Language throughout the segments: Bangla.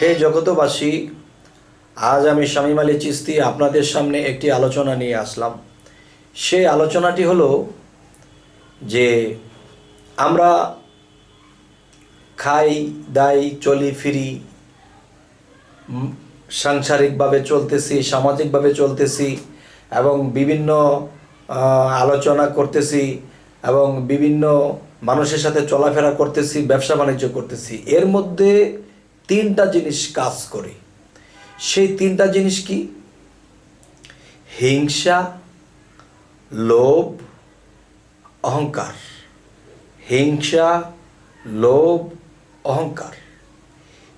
হে জগতবাসী, আজ আমি শামীম আলী চিশতি আপনাদের সামনে একটি আলোচনা নিয়ে আসলাম। সেই আলোচনাটি হলো যে আমরা খাই দাই চলি ফিরি, সাংসারিকভাবে চলতেছি, সামাজিকভাবে চলতেছি এবং বিভিন্ন আলোচনা করতেছি এবং বিভিন্ন মানুষের সাথে চলাফেরা করতেছি, ব্যবসা বাণিজ্য করতেছি। এর মধ্যে তিনটা জিনিস কাজ করে। সেই তিনটা জিনিস কি? হিংসা, লোভ, অহংকার। হিংসা, লোভ, অহংকার,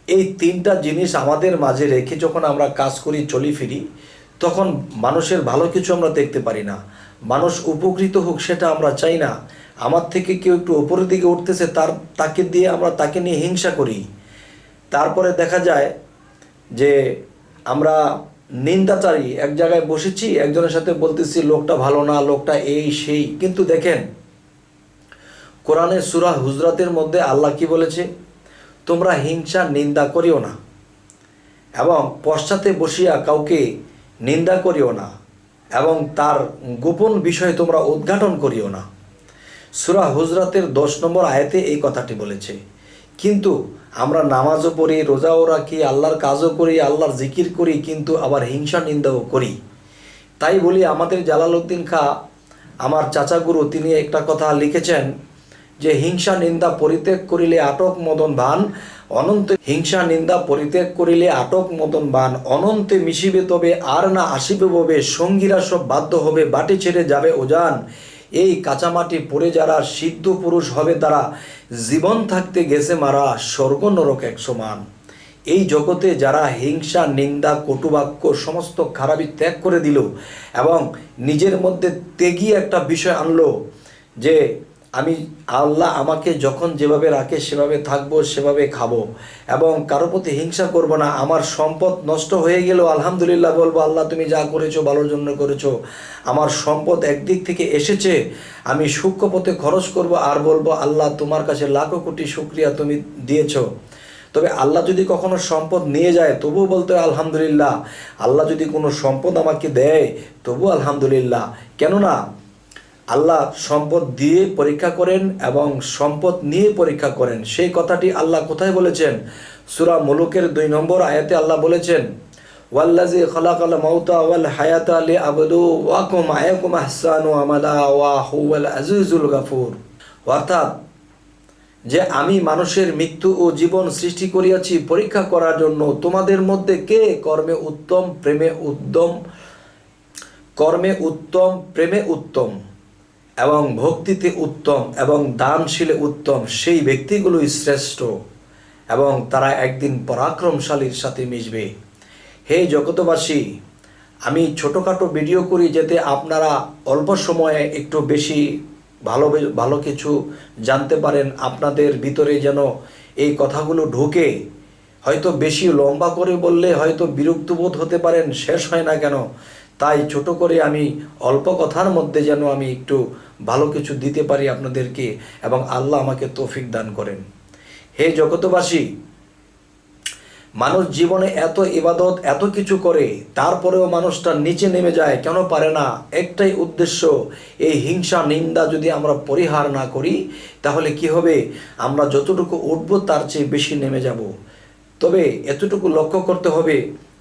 এই তিনটা জিনিস আমাদের মাঝে রেখে যখন আমরা কাজ করি, চলি ফিরি, তখন মানুষের ভালো কিছু আমরা দেখতে পারি না। মানুষ উপকৃত হোক সেটা আমরা চাই না। আমার থেকে কেউ একটু উপরের দিকে উঠতেছে, তাকে নিয়ে হিংসা করি। তারপরে দেখা যায় যে আমরা নিন্দাচারী। এক জায়গায় বসেছি, একজনের সাথে বলতেছি লোকটা ভালো না, লোকটা এই সেই। কিন্তু দেখেন, কোরআনের সূরা হুজরাতের মধ্যে আল্লাহ কি বলেছে? তোমরা হিংসা নিন্দা করিও না এবং পশ্চাতে বসিয়া কাউকে নিন্দা করিও না এবং তার গোপন বিষয় তোমরা উদ্ঘাটন করিও না। সূরা হুজরাতের 10 নম্বর আয়াতে এই কথাটি বলেছে। কিন্তু আমরা নামাজও পড়ি, রোজাও রাখি, আল্লাহর কাজও করি, আল্লাহর জিকির করি, কিন্তু আবার হিংসা নিন্দাও করি। তাই বলি, আমাদের জালালউদ্দিন খাঁ, আমার চাচা গুরু, তিনি একটা কথা লিখেছেন যে হিংসা নিন্দা পরিত্যাগ করিলে আটক মদন বান অনন্ত। হিংসা নিন্দা পরিত্যাগ করিলে আটক মদন বান অনন্তে মিশিবে, তবে আর না আসিবে ববে। সঙ্গীরা সব বাধ্য হবে, বাটি ছেড়ে যাবে ওজান। এই কাঁচামাটি পড়ে যারা সিদ্ধ পুরুষ হবে তারা, জীবন থাকতে গেছে মারা, স্বর্গ নরক এক সমান। এই জগতে যারা হিংসা নিন্দা কটুবাক্য সমস্ত খারাপি ত্যাগ করে দিল এবং নিজের মধ্যে ত্যাগী একটা বিষয় আনলো যে আল্লাহ আমাকে যখন যেভাবে রাখে সেভাবে থাকবো, সেভাবে খাবো এবং কারো প্রতি হিংসা করব না। আমার সম্পদ নষ্ট হয়ে গেল, আলহামদুলিল্লাহ বলবো, আল্লাহ তুমি যা করেছো ভালোর জন্য করেছো। আমার সম্পদ একদিক থেকে এসেছে, আমি সূক্ষ্ম পথে খরচ করব আর বলবো আল্লাহ তোমার কাছে লাখো কোটি শুকরিয়া, তুমি দিয়েছো। তবে আল্লাহ যদি কখনো সম্পদ নিয়ে যায় তবুও বলতে হয় আলহামদুলিল্লাহ। আল্লাহ যদি কোনো সম্পদ আমাকে দেয় তবু আলহামদুলিল্লাহ। কেননা আল্লাহ সম্পদ দিয়ে পরীক্ষা করেন এবং সম্পদ নিয়ে পরীক্ষা করেন। সেই কথাটি আল্লাহ কোথায় বলেছেন? সূরা মুলুকের 2 নম্বর আয়াতে আল্লাহ বলেছেন, ওয়াল্লাযী খালাকাল মাউতা ওয়াল হায়াতা লিয়াবলুওয়াকুম আইয়ুকুম আহসানু আমালা ওয়া হুয়াল আজিজুল গাফুর। অর্থাৎ যে আমি মানুষের মৃত্যু ও জীবন সৃষ্টি করিয়াছি পরীক্ষা করার জন্য, তোমাদের মধ্যে কে কর্মে উত্তম, প্রেমে উত্তম এবং ভক্তিতে উত্তম এবং দানশীলে উত্তম, সেই ব্যক্তিগুলোই শ্রেষ্ঠ এবং তারা একদিন পরাক্রমশালীর সাথে মিশবে। হে জগতবাসী, আমি ছোটোখাটো ভিডিও করি যাতে আপনারা অল্প সময়ে একটু বেশি ভালো কিছু জানতে পারেন, আপনাদের ভিতরে যেন এই কথাগুলো ঢোকে। হয়তো বেশি লম্বা করে বললে হয়তো বিরক্তবোধ হতে পারেন, শেষ হয় না কেন। তাই ছোট করে আমি অল্প কথার মধ্যে যেন আমি একটু ভালো কিছু দিতে পারি আপনাদেরকে এবং আল্লাহ আমাকে তৌফিক দান করেন। হে জগতবাসী, মানুষ জীবনে এত ইবাদত এত কিছু করে, তারপরেও মানুষটা নিচে নেমে যায় কেন? পারে না। একটাই উদ্দেশ্য, এই হিংসা নিন্দা যদি আমরা পরিহার না করি তাহলে কি হবে? আমরা যতটুকু উঠব তার চেয়ে বেশি নেমে যাব। তবে এতটুকু লক্ষ্য করতে হবে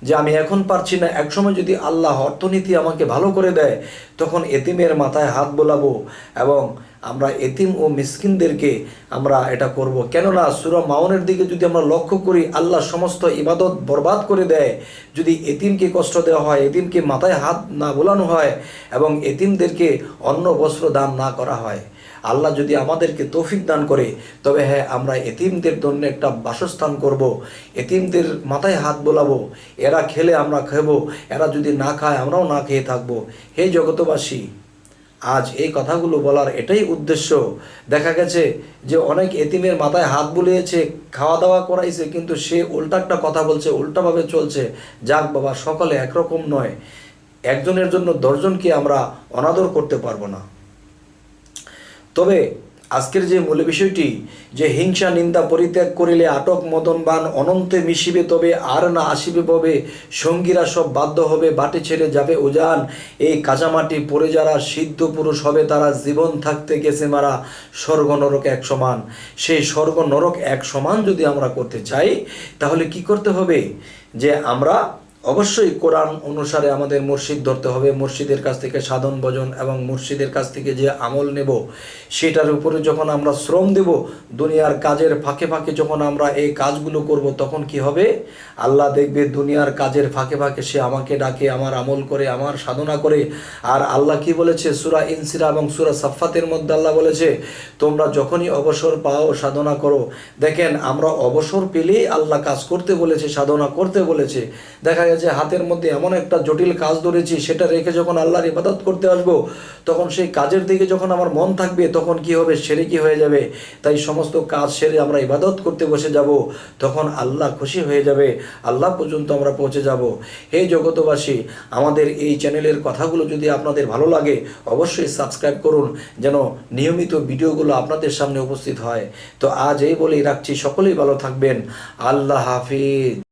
যে আমি এখন পারছি না, একসময় যদি আল্লাহ অর্থনীতি আমাকে ভালো করে দেয় তখন এতিমের মাথায় হাত বোলাবো এবং আমরা এতিম ও মিসকিনদেরকে আমরা এটা করব। কেননা সূরা মাউনের দিকে যদি আমরা লক্ষ্য করি, আল্লাহ সমস্ত ইবাদত বরবাদ করে দেয় যদি এতিমকে কষ্ট দেওয়া হয়, এতিমকে মাথায় হাত না বোলানো হয় এবং এতিমদেরকে অন্ন বস্ত্র দান না করা হয়। আল্লাহ যদি আমাদেরকে তৌফিক দান করে তবে হ্যাঁ, আমরা এতিমদের জন্য একটা বাসস্থান করব, এতিমদের মাথায় হাত বোলাবো, এরা খেলে আমরা খাবো, এরা যদি না খায় আমরাও না খেয়ে থাকবো। হে জগতবাসী, আজ এই কথাগুলো বলার এটাই উদ্দেশ্য। দেখা গেছে যে অনেক এতিমের মাথায় হাত বুলিয়েছে, খাওয়া দাওয়া করাইছে, কিন্তু সে উল্টা একটা কথা বলছে, উল্টাভাবে চলছে। যাক বাবা, সকলে একরকম নয়। একজনের জন্য 10 জনকে আমরা অনাদর করতে পারবো না। তবে আজকের যে মূল বিষয়টি, যে হিংসা নিন্দা পরিত্যাগ করিলে আটক মদনবান অনন্তে মিশিবে, তবে আর না আসিবে ভবে, সঙ্গীরা সব বাধ্য হবে, বাটে ছেড়ে যাবে উজান, এই কাঁচামাটি পড়ে যারা সিদ্ধ পুরুষ হবে তারা, জীবন থাকতে গেছে মারা, স্বর্গ নরক এক সমান। সেই স্বর্গ নরক এক সমান যদি আমরা করতে চাই, তাহলে কি করতে হবে? যে আমরা অবশ্যই কোরআন অনুসারে আমাদের মুর্শিদ ধরতে হবে, মুর্শিদের কাছ থেকে সাধন ভজন এবং মুর্শিদের কাছ থেকে যে আমল নেব সেটার উপরে যখন আমরা শ্রম দেব, দুনিয়ার কাজের ফাঁকে ফাঁকে যখন আমরা এই কাজগুলো করব, তখন কি হবে? আল্লাহ দেখবে দুনিয়ার কাজের ফাঁকে ফাঁকে সে আমাকে ডাকে, আমার আমল করে, আমার সাধনা করে। আর আল্লাহ কি বলেছে সূরা ইনসিরা এবং সূরা সাফফাতের মধ্যে? আল্লাহ বলেছে তোমরা যখনই অবসর পাও সাধনা করো। দেখেন, আমরা অবসর পেলেই আল্লাহ কাজ করতে বলেছে, সাধনা করতে বলেছে। দেখা গেছে হাতের মধ্যে এমন একটা জটিল কাজ ধরেছি, সেটা রেখে যখন আল্লাহর ইবাদত করতে আসবো, তখন সেই কাজের দিকে যখন আমার মন থাকবে, তখন কি হবে? শিরকি হয়ে যাবে। তাই সমস্ত কাজ সেরে আমরা ইবাদত করতে বসে যাব, তখন আল্লাহ খুশি হয়ে যাবে, আল্লাহ পর্যন্ত আমরা পৌঁছে যাব। হে জগতবাসী, আমাদের এই চ্যানেলের কথাগুলো যদি আপনাদের ভালো লাগে, অবশ্যই সাবস্ক্রাইব করুন, যেন নিয়মিত ভিডিওগুলো আপনাদের সামনে উপস্থিত হয়। তো আজ এই বলেই রাখছি, সকলেই ভালো থাকবেন। আল্লাহ হাফিজ।